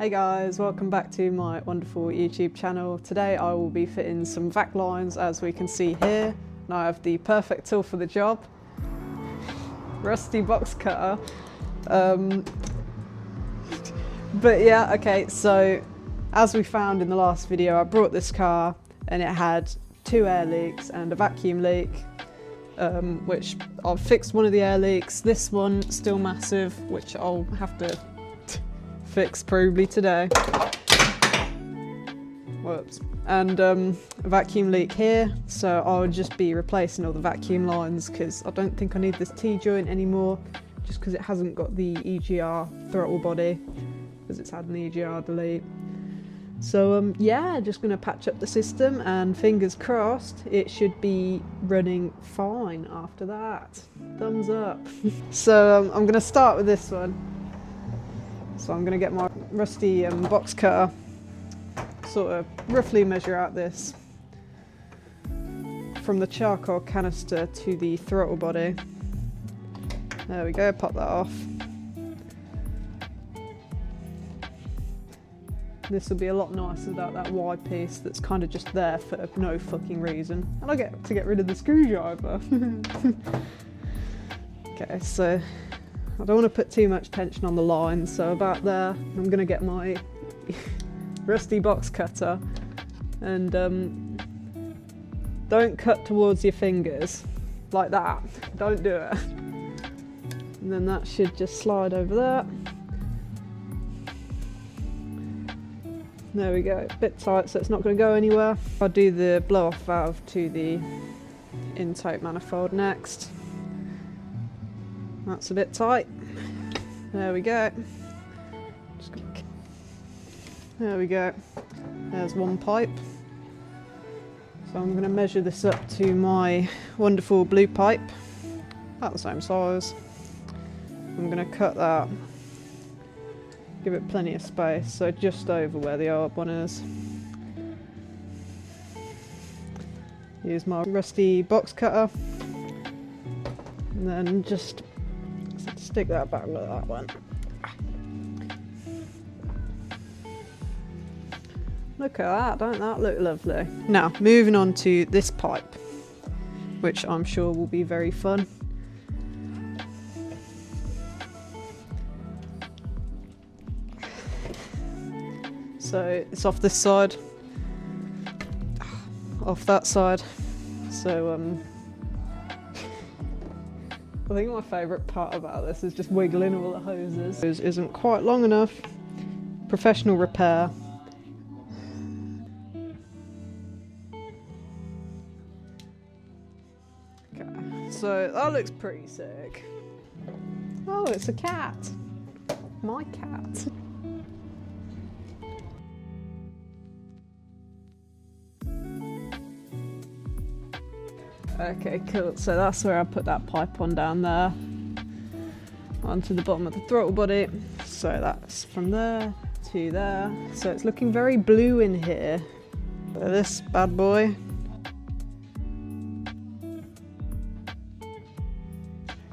Hey guys, welcome back to my wonderful YouTube channel. Today I will be fitting some vac lines, as we can see here, and I have the perfect tool for the job. Rusty box cutter. But yeah, okay, so as we found in the last video, I brought this car and it had 2 air leaks and a vacuum leak, which I've fixed one of the air leaks. This one still massive, which I'll have to fix probably today. Whoops. And a vacuum leak here, so I'll just be replacing all the vacuum lines because I don't think I need this T-joint anymore, just because it hasn't got the EGR throttle body, because it's had an EGR delete. So yeah, just gonna patch up the system and fingers crossed it should be running fine after that. Thumbs up. So I'm gonna start with this one. So I'm going to get my rusty box cutter, sort of roughly measure out this from the charcoal canister to the throttle body. There we go, pop that off. This will be a lot nicer without that wide piece that's kind of just there for no fucking reason. And I get to get rid of the screwdriver. Okay, so I don't want to put too much tension on the line, so about there I'm going to get my rusty box cutter and don't cut towards your fingers like that, don't do it. And then that should just slide over there. There we go, a bit tight so it's not going to go anywhere. I'll do the blow off valve to the intake manifold next. That's a bit tight. There we go. There we go. There's one pipe. So I'm going to measure this up to my wonderful blue pipe. About the same size. I'm going to cut that. Give it plenty of space, so just over where the old one is. Use my rusty box cutter. And then just stick that back with that one. Look at that, don't that look lovely? Now, moving on to this pipe, which I'm sure will be very fun. So it's off this side, off that side. So I think my favourite part about this is just wiggling all the hoses. This isn't quite long enough. Professional repair. Okay, so that looks pretty sick. Oh, it's a cat. My cat. Okay, cool. So that's where I put that pipe on down there, onto the bottom of the throttle body. So that's from there to there. So it's looking very blue in here. So this bad boy.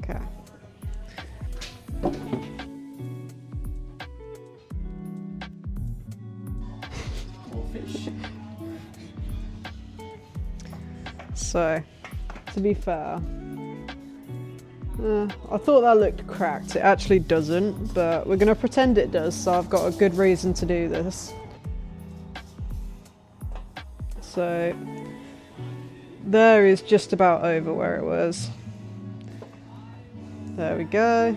Okay. More fish. So, to be fair, I thought that looked cracked. It actually doesn't, but we're going to pretend it does, so I've got a good reason to do this. So there is just about over where it was. There we go.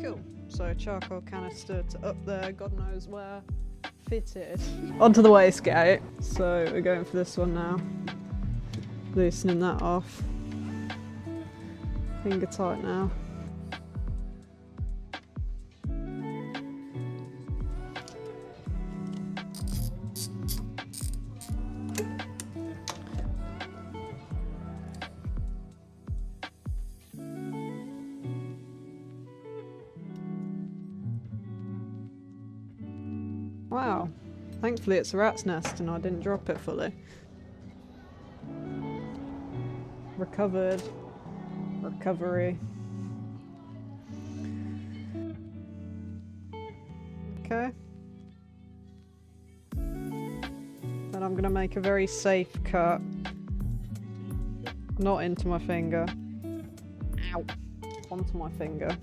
Cool. So charcoal canister to up there, God knows where, fitted. Onto the wastegate. So we're going for this one now. Loosening that off. Finger tight now. Wow. Thankfully it's a rat's nest and I didn't drop it fully. Recovered. Recovery. Okay. Then I'm gonna make a very safe cut. Not into my finger. Ow. Onto my finger.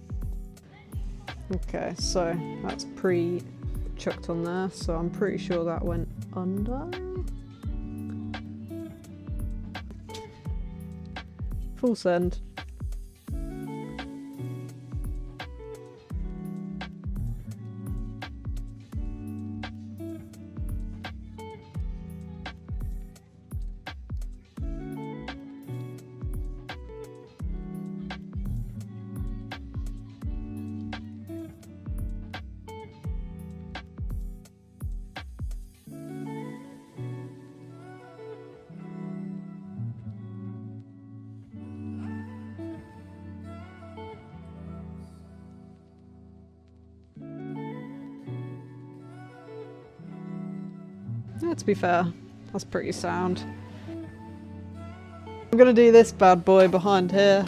Okay, so that's pre-chucked on there, so I'm pretty sure that went under. Full send. Yeah, to be fair, that's pretty sound. I'm gonna do this bad boy behind here.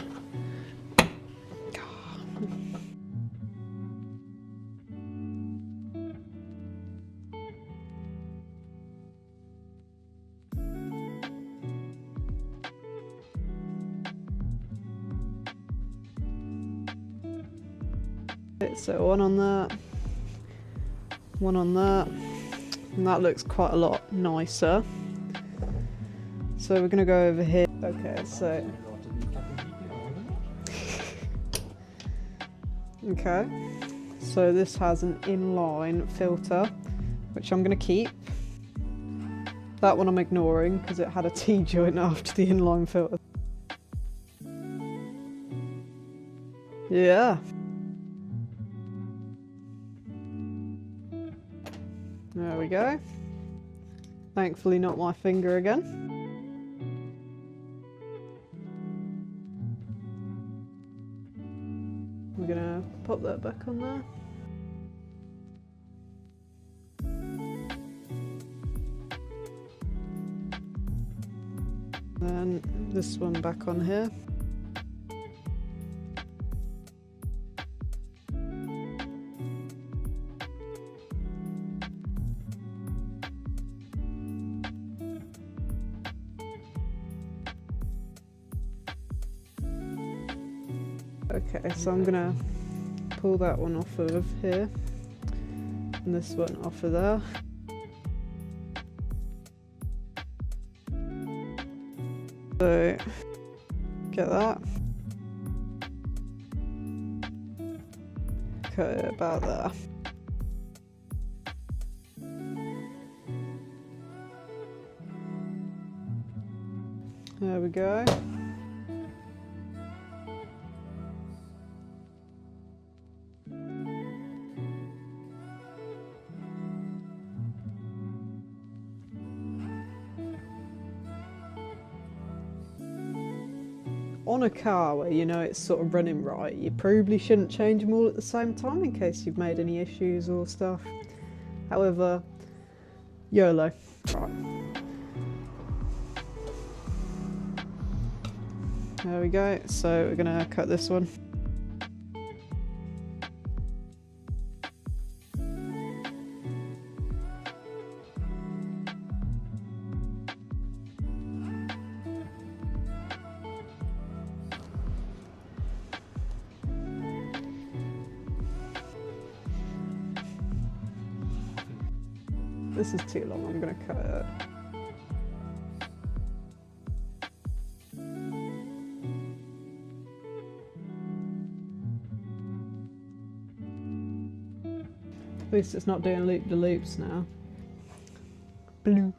So one on that, one on that. And that looks quite a lot nicer. So we're gonna go over here. Okay, so. Okay, so this has an inline filter, which I'm gonna keep. That one I'm ignoring because it had a T-joint after the inline filter. Yeah. There we go. Thankfully not my finger again. We're gonna pop that back on there. Then this one back on here. Okay, so I'm gonna pull that one off of here and this one off of there. So get that. Cut it about there. There we go. On a car where you know it's sort of running right, you probably shouldn't change them all at the same time in case you've made any issues or stuff. However, YOLO. Right. There we go, so we're gonna cut this one. This is too long, I'm gonna cut it. At least it's not doing loop-de-loops now. Blue.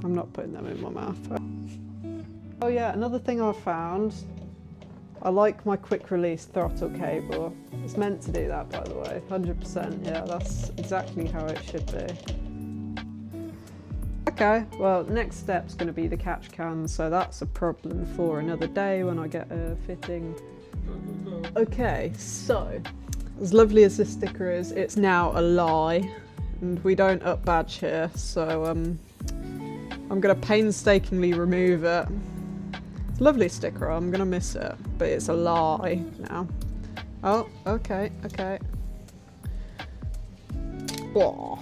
I'm not putting them in my mouth. Oh yeah, another thing I found, I like my quick release throttle cable. It's meant to do that, by the way, 100%, yeah, that's exactly how it should be. Okay, well, next step's gonna be the catch can, so that's a problem for another day when I get a fitting. Okay, so As lovely as this sticker is, it's now a lie, and we don't up badge here, so I'm gonna painstakingly remove it. It's a lovely sticker, I'm gonna miss it, but it's a lie now. Oh, okay, okay. Whoa.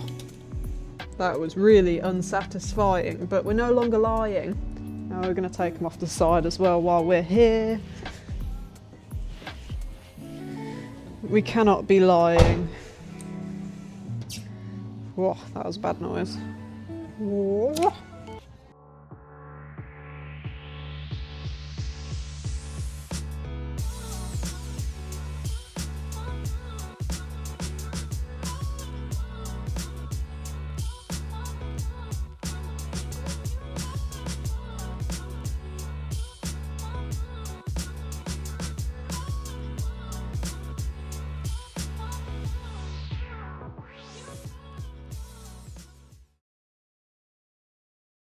That was really unsatisfying, but we're no longer lying. Now we're gonna take them off the side as well while we're here. We cannot be lying. Whoa, that was a bad noise. Whoa.